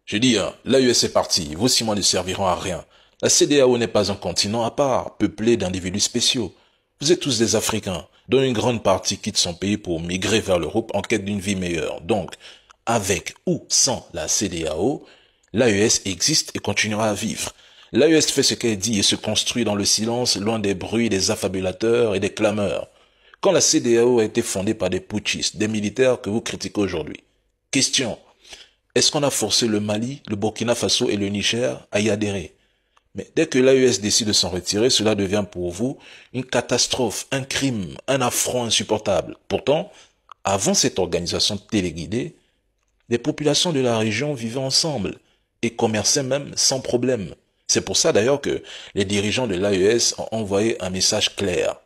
Je dis, l'AES est parti, vos 6 mois ne serviront à rien. La CEDEAO n'est pas un continent à part, peuplé d'individus spéciaux. Vous êtes tous des Africains, dont une grande partie quitte son pays pour migrer vers l'Europe en quête d'une vie meilleure. Donc, avec ou sans la CEDEAO, l'AES existe et continuera à vivre. L'AES fait ce qu'elle dit et se construit dans le silence, loin des bruits des affabulateurs et des clameurs. Quand la CEDEAO a été fondée par des putschistes, des militaires que vous critiquez aujourd'hui. Question. Est-ce qu'on a forcé le Mali, le Burkina Faso et le Niger à y adhérer? Mais dès que l'AES décide de s'en retirer, cela devient pour vous une catastrophe, un crime, un affront insupportable. Pourtant, avant cette organisation téléguidée, les populations de la région vivaient ensemble et commerçaient même sans problème. C'est pour ça d'ailleurs que les dirigeants de l'AES ont envoyé un message clair.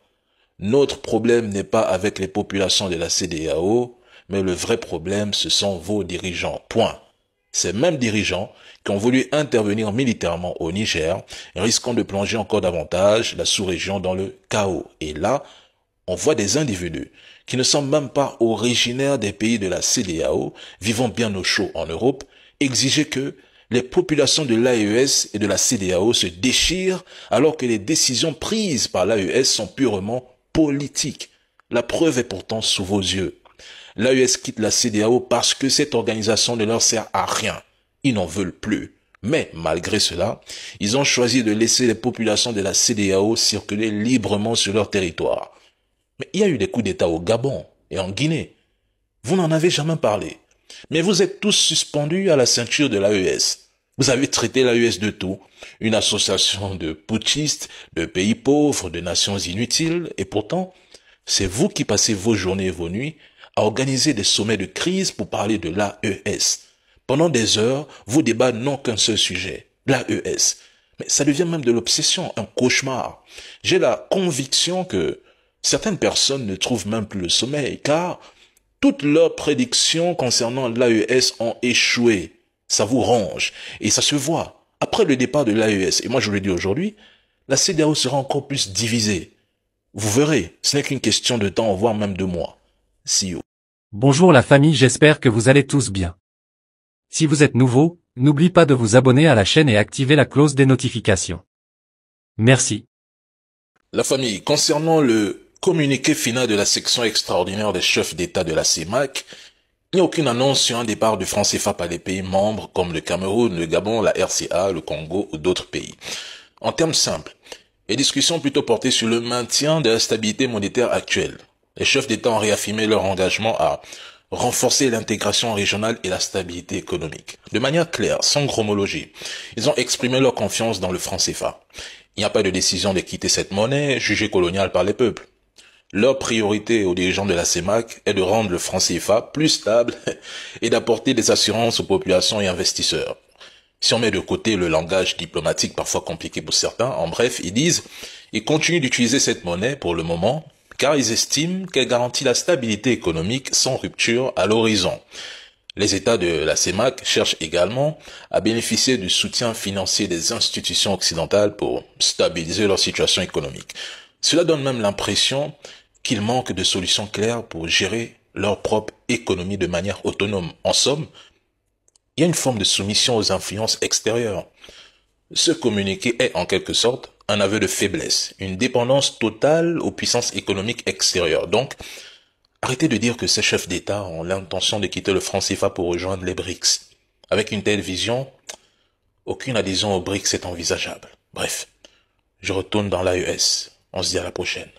Notre problème n'est pas avec les populations de la CEDEAO, mais le vrai problème, ce sont vos dirigeants. Point. Ces mêmes dirigeants qui ont voulu intervenir militairement au Niger, risquant de plonger encore davantage la sous-région dans le chaos. Et là, on voit des individus qui ne sont même pas originaires des pays de la CEDEAO, vivant bien au chaud en Europe, exiger que les populations de l'AES et de la CEDEAO se déchirent alors que les décisions prises par l'AES sont purement politiques. La preuve est pourtant sous vos yeux. L'AES quitte la CEDEAO parce que cette organisation ne leur sert à rien. Ils n'en veulent plus. Mais malgré cela, ils ont choisi de laisser les populations de la CEDEAO circuler librement sur leur territoire. Mais il y a eu des coups d'État au Gabon et en Guinée. Vous n'en avez jamais parlé. Mais vous êtes tous suspendus à la ceinture de l'AES. Vous avez traité l'AES de tout. Une association de putschistes, de pays pauvres, de nations inutiles. Et pourtant, c'est vous qui passez vos journées et vos nuits à organiser des sommets de crise pour parler de l'AES. Pendant des heures, vos débats n'ont qu'un seul sujet, l'AES. Mais ça devient même de l'obsession, un cauchemar. J'ai la conviction que certaines personnes ne trouvent même plus le sommeil, car toutes leurs prédictions concernant l'AES ont échoué. Ça vous ronge, et ça se voit. Après le départ de l'AES, et moi je vous le dis aujourd'hui, la CEDEAO sera encore plus divisée. Vous verrez, ce n'est qu'une question de temps, voire même de mois. See you. Bonjour la famille, j'espère que vous allez tous bien. Si vous êtes nouveau, n'oubliez pas de vous abonner à la chaîne et activer la cloche des notifications. Merci. La famille, concernant le communiqué final de la section extraordinaire des chefs d'État de la CEMAC, il n'y a aucune annonce sur un départ du franc CFA par les pays membres comme le Cameroun, le Gabon, la RCA, le Congo ou d'autres pays. En termes simples, les discussions ont plutôt porté sur le maintien de la stabilité monétaire actuelle. Les chefs d'État ont réaffirmé leur engagement à renforcer l'intégration régionale et la stabilité économique. De manière claire, sans gromologie, ils ont exprimé leur confiance dans le franc CFA. Il n'y a pas de décision de quitter cette monnaie jugée coloniale par les peuples. Leur priorité aux dirigeants de la CEMAC est de rendre le franc CFA plus stable et d'apporter des assurances aux populations et investisseurs. Si on met de côté le langage diplomatique parfois compliqué pour certains, en bref, ils continuent d'utiliser cette monnaie pour le moment, car ils estiment qu'elle garantit la stabilité économique sans rupture à l'horizon. Les États de la CEMAC cherchent également à bénéficier du soutien financier des institutions occidentales pour stabiliser leur situation économique. Cela donne même l'impression qu'ils manquent de solutions claires pour gérer leur propre économie de manière autonome. En somme, il y a une forme de soumission aux influences extérieures. Ce communiqué est en quelque sorte un aveu de faiblesse, une dépendance totale aux puissances économiques extérieures. Donc, arrêtez de dire que ces chefs d'État ont l'intention de quitter le franc CFA pour rejoindre les BRICS. Avec une telle vision, aucune adhésion aux BRICS est envisageable. Bref, je retourne dans l'AES. On se dit à la prochaine.